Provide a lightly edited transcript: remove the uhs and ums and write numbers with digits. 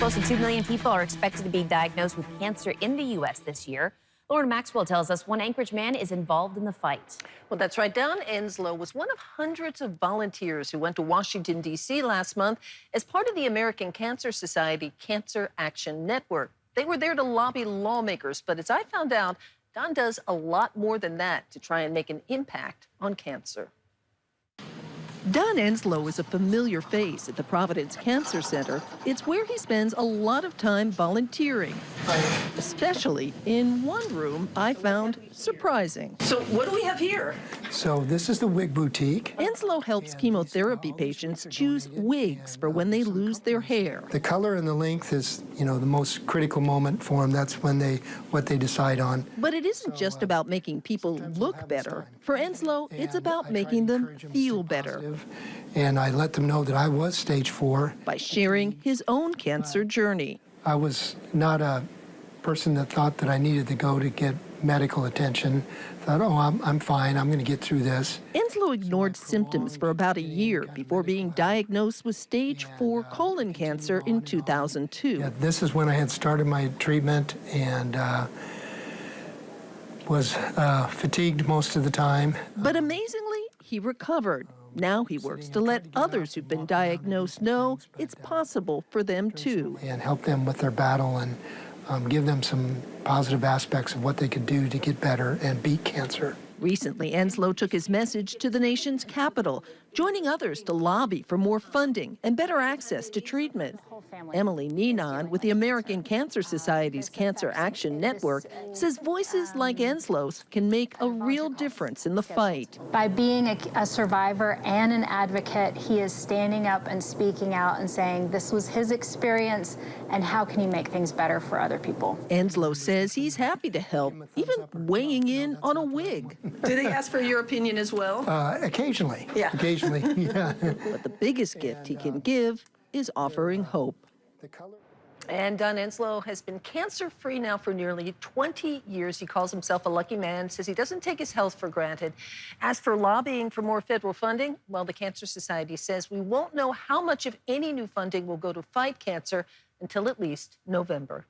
Close to 2 million people are expected to be diagnosed with cancer in the U.S. this year. Lauren Maxwell tells us one Anchorage man is involved in the fight. Well, that's right. Don Enslow was one of hundreds of volunteers who went to Washington, D.C. last month as part of the American Cancer Society Cancer Action Network. They were there to lobby lawmakers, but as I found out, Don does a lot more than that to try and make an impact on cancer. Don Enslow is a familiar face at the Providence Cancer Center. It's where he spends a lot of time volunteering, especially in one room I found surprising. So what do we have here? So this is the wig boutique. Enslow helps chemotherapy patients choose wigs for when they lose their hair. The color and the length is, the most critical moment for them. That's when what they decide on. But it isn't just about making people look better. For Enslow, it's about making them feel better. And I let them know that I was stage 4. By sharing his own cancer journey. I was not a person that thought that I needed to go to get medical attention. Thought, oh, I'm fine, I'm going to get through this. Enslow ignored symptoms for about a year before being diagnosed with stage 4 colon cancer in 2002. Yeah, this is when I had started my treatment and was fatigued most of the time. But amazingly, he recovered. Now he works to let others who've been diagnosed know it's possible for them too. And help them with their battle and give them some positive aspects of what they could do to get better and beat cancer. Recently, Enslow took his message to the nation's capital, joining others to lobby for more funding and better access to treatment. Emily Ninan with the American Cancer Society's Cancer Action Network says voices like Enslow's can make a real difference in the fight. By being a survivor and an advocate, he is standing up and speaking out and saying this was his experience and how can he make things better for other people. Enslow says he's happy to help, even weighing in on a wig. Do they ask for your opinion as well? Occasionally. Yeah. Occasionally, yeah. But the biggest gift he can give is offering hope. And Don Enslow has been cancer-free now for nearly 20 years. He calls himself a lucky man, says he doesn't take his health for granted. As for lobbying for more federal funding, well, the Cancer Society says we won't know how much of any new funding will go to fight cancer until at least November.